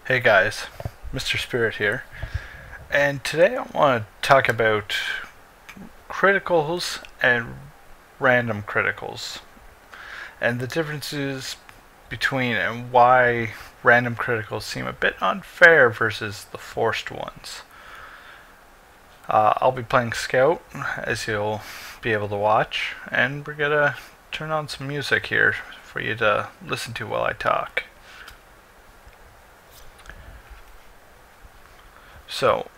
Hey guys, MrSpirit here, and today I want to talk about criticals and random criticals, and the differences between and why random criticals seem a bit unfair versus the forced ones. I'll be playing Scout, as you'll be able to watch, and we're gonna turn on some music here for you to listen to while I talk. So,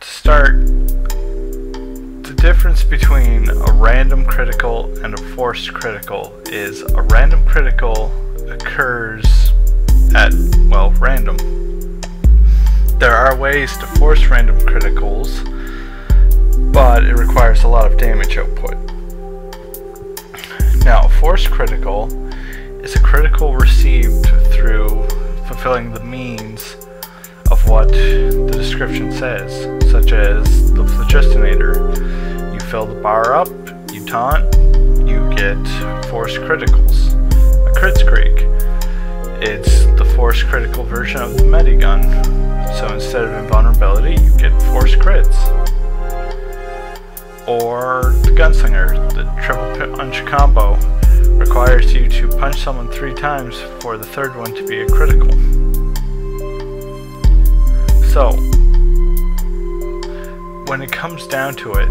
to start, the difference between a random critical and a forced critical is a random critical occurs at, well, random. There are ways to force random criticals, but it requires a lot of damage output. Now, a forced critical is a critical received through fulfilling the means of what the description says, such as the phlogistonator. You fill the bar up, you taunt, you get forced criticals. A crit streak, it's the forced critical version of the medigun. So instead of invulnerability, you get forced crits. Or the gunslinger, the triple punch combo, requires you to punch someone 3 times for the third one to be a critical. So, when it comes down to it,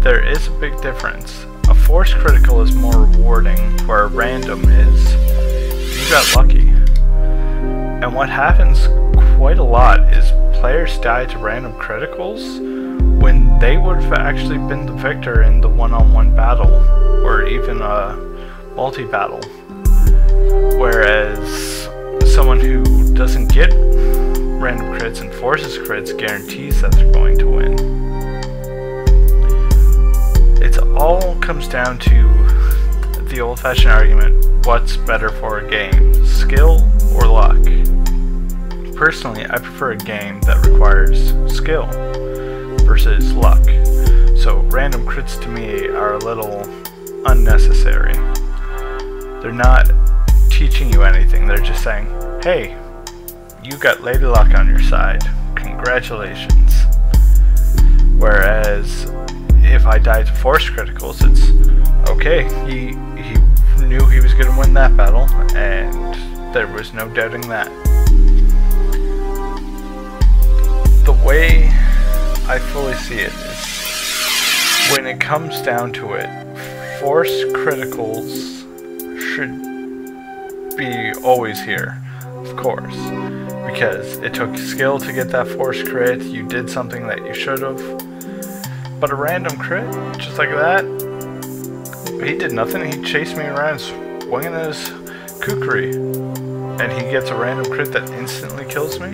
there is a big difference. A forced critical is more rewarding, where a random is, you got lucky. And what happens quite a lot is players die to random criticals when they would have actually been the victor in the one-on-one battle, or even a multi-battle. Whereas someone who doesn't get random crits and forces crits guarantees that they're going to win. It all comes down to the old-fashioned argument, what's better for a game, skill or luck? Personally, I prefer a game that requires skill versus luck. So random crits to me are a little unnecessary. They're not teaching you anything, they're just saying, hey, you got lady luck on your side. Congratulations. Whereas if I die to forced criticals, it's okay. He knew he was going to win that battle, and there was no doubting that. The way I fully see it is, when it comes down to it, forced criticals should be always here, of course. Because it took skill to get that forced crit, you did something that you should have. But a random crit, just like that, he did nothing, he chased me around swinging his kukri, and he gets a random crit that instantly kills me.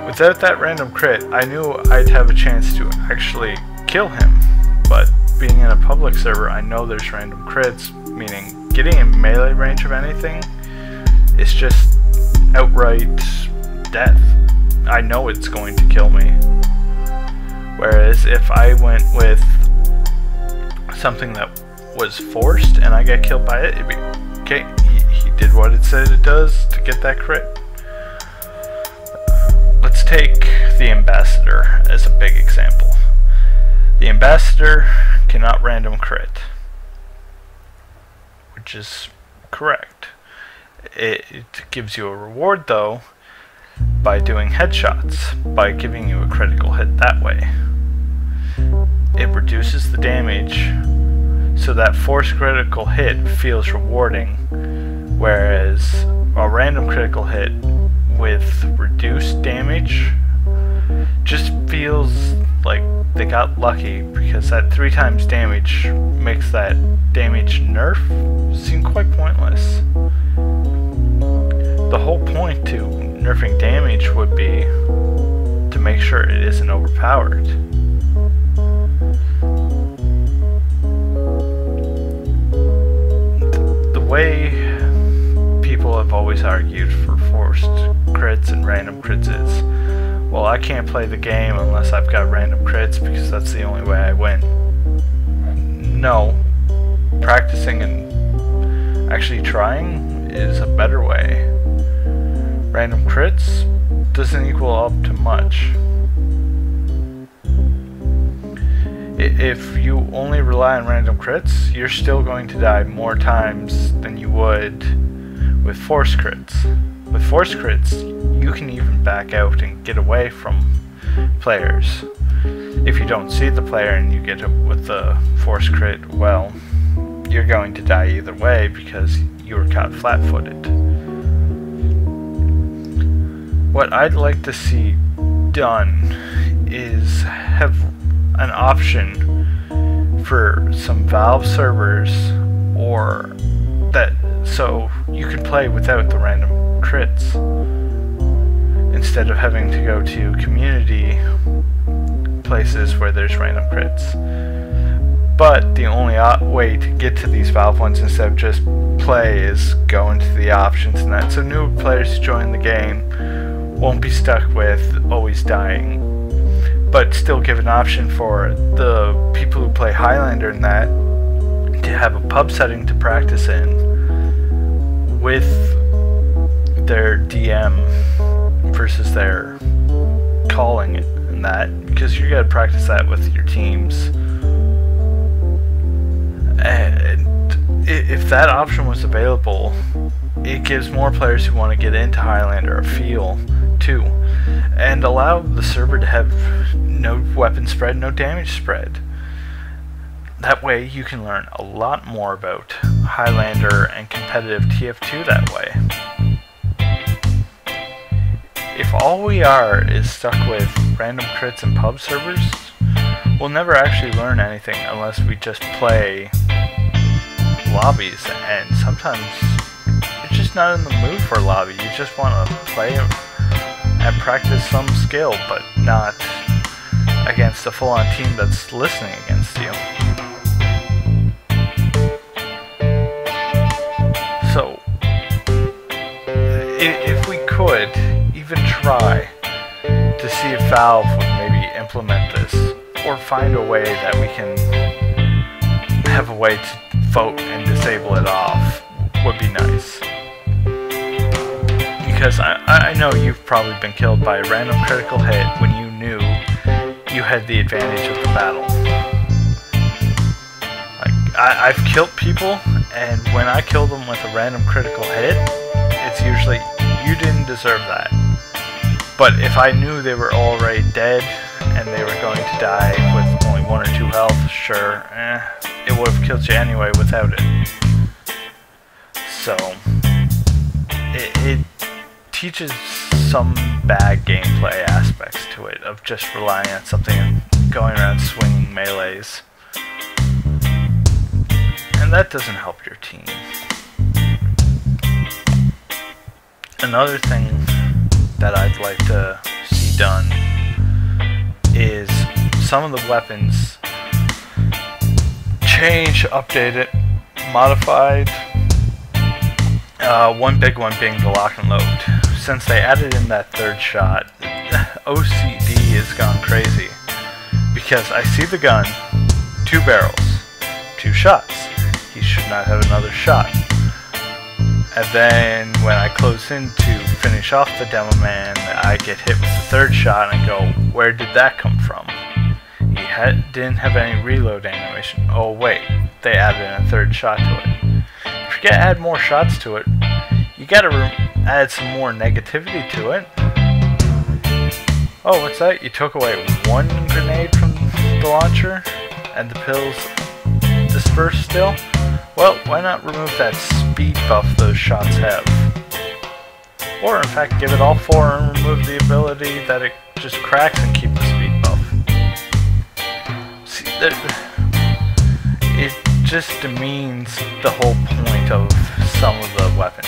Without that random crit, I knew I'd have a chance to actually kill him, but being in a public server, I know there's random crits, meaning getting in melee range of anything is just outright death. I know it's going to kill me. Whereas if I went with something that was forced and I got killed by it, it'd be okay, he did what it said it does to get that crit. Let's take the ambassador as a big example. The ambassador cannot random crit, which is correct. It gives you a reward though by doing headshots, by giving you a critical hit that way. It reduces the damage so that forced critical hit feels rewarding, whereas a random critical hit with reduced damage just feels like they got lucky, because that 3 times damage makes that damage nerf seem quite pointless. The whole point to nerfing damage would be to make sure it isn't overpowered. The way people have always argued for forced crits and random crits is, well, I can't play the game unless I've got random crits because that's the only way I win. No, practicing and actually trying is a better way. Random crits doesn't equal up to much. If you only rely on random crits, you're still going to die more times than you would with force crits. With force crits, you can even back out and get away from players. If you don't see the player and you get hit with the force crit, well, you're going to die either way because you were caught flat-footed. What I'd like to see done is have an option for some Valve servers, or that so you could play without the random crits instead of having to go to community places where there's random crits. But the only way to get to these Valve ones instead of just play is go into the options and that, so new players who join the game won't be stuck with always dying, but still give an option for the people who play Highlander and that to have a pub setting to practice in with their DM versus their calling it and that, because you gotta practice that with your teams. And if that option was available, it gives more players who want to get into Highlander a feel too, and allow the server to have no weapon spread, no damage spread. That way you can learn a lot more about Highlander and competitive TF2 that way. If all we are is stuck with random crits and pub servers, we'll never actually learn anything unless we just play lobbies, and sometimes you're just not in the mood for a lobby. You just want to play and practice some skill, but not against a full-on team that's listening against you. So, if we could even try to see if Valve would maybe implement this, or find a way that we can have a way to vote and disable it off, would be nice. Because I know you've probably been killed by a random critical hit when you knew you had the advantage of the battle. Like, I've killed people, and when I kill them with a random critical hit, it's usually, you didn't deserve that. But if I knew they were already dead, and they were going to die with only 1 or 2 health, sure, it would have killed you anyway without it. So, it teaches some bad gameplay aspects to it, of just relying on something and going around swinging melees. And that doesn't help your team. Another thing that I'd like to see done is some of the weapons changed, updated, modified. One big one being the lock and load. Since they added in that 3rd shot, OCD has gone crazy. Because I see the gun, 2 barrels, 2 shots. He should not have another shot. And then when I close in to finish off the demo man, I get hit with the 3rd shot and go, where did that come from? He didn't have any reload animation. Oh wait, they added in a 3rd shot to it. If you gotta add more shots to it, you gotta add some more negativity to it. Oh, what's that? You took away 1 grenade from the launcher, and the pills disperse still? Well, why not remove that speed buff those shots have? Or in fact, give it all 4 and remove the ability that it just cracks and keep the speed buff. See, it just demeans the whole point of some of the weapons.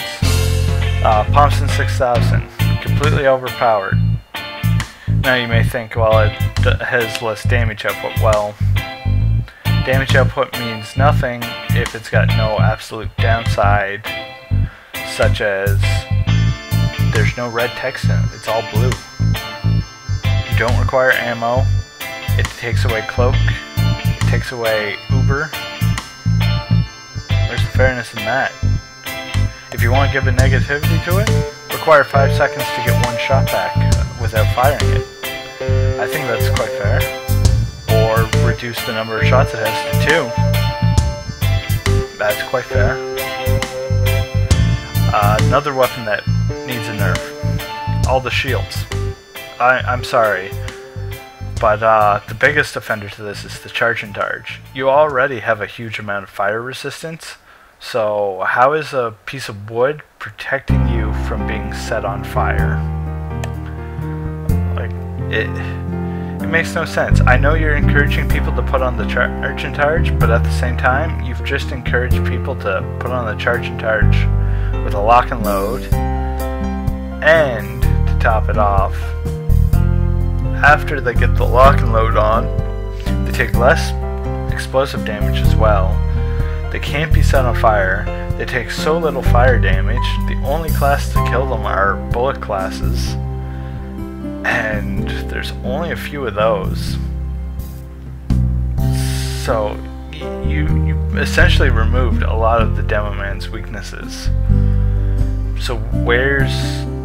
Thompson 6000, completely overpowered. Now you may think, well, it has less damage output. Well, damage output means nothing if it's got no absolute downside, such as there's no red text in it, it's all blue. You don't require ammo, it takes away cloak, it takes away Uber. Where's the fairness in that? If you want to give a negativity to it, require 5 seconds to get 1 shot back without firing it. I think that's quite fair. Or reduce the number of shots it has to 2. That's quite fair. Another weapon that needs a nerf. All the shields. I'm sorry, but the biggest offender to this is the charge and dodge. You already have a huge amount of fire resistance, so how is a piece of wood protecting you from being set on fire? Like, it makes no sense. I know you're encouraging people to put on the charge and dodge, but at the same time, you've just encouraged people to put on the charge and dodge with a lock and load, and to top it off, after they get the lock and load on, they take less explosive damage as well. They can't be set on fire. They take so little fire damage. The only class to kill them are bullet classes, and there's only a few of those. So you essentially removed a lot of the Demo Man's weaknesses. So where's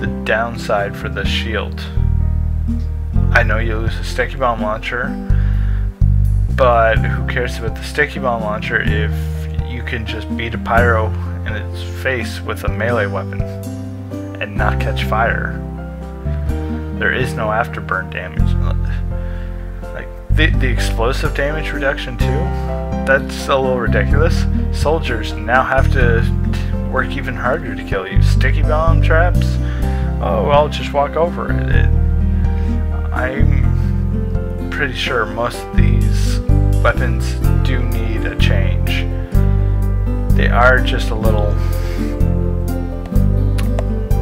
the downside for the shield? I know you lose a sticky bomb launcher, but who cares about the sticky bomb launcher if you can just beat a pyro in its face with a melee weapon and not catch fire? There is no afterburn damage. Like the explosive damage reduction too, that's a little ridiculous. Soldiers now have to work even harder to kill you. Sticky bomb traps? Oh, I'll just walk over it. I'm pretty sure most of these weapons do need a change. They are just a little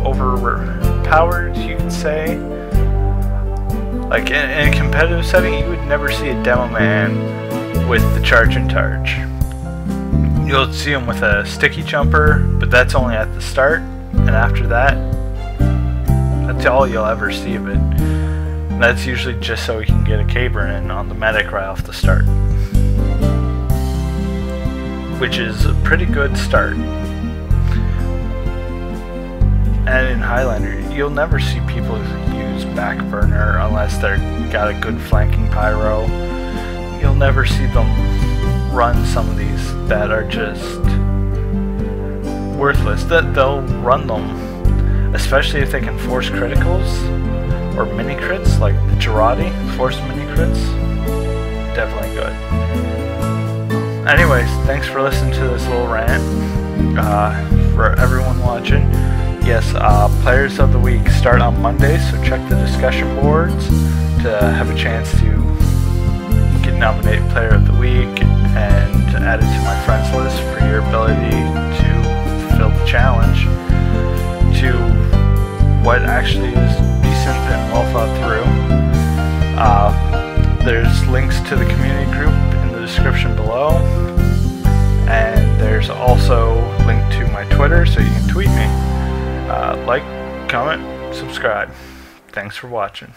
overpowered, you could say. Like in a competitive setting, you would never see a Demo Man with the charge and charge. You'll see him with a sticky jumper, but that's only at the start, and after that, that's all you'll ever see of it. And that's usually just so he can get a caber in on the medic right off the start, which is a pretty good start. And in Highlander, you'll never see people use backburner unless they've got a good flanking pyro. You'll never see them run some of these that are just worthless. They'll run them, especially if they can force criticals or mini crits, like the Girardi force mini crits. Definitely good. Anyways, thanks for listening to this little rant. For everyone watching, yes, Players of the Week start on Monday, so check the discussion boards to have a chance to get nominated Player of the Week and add it to my friends list for your ability to fulfill the challenge to what actually is decent and well thought through. There's links to the community group in the description below, and there's also a link to my Twitter so you can tweet me. Like, comment, subscribe. Thanks for watching.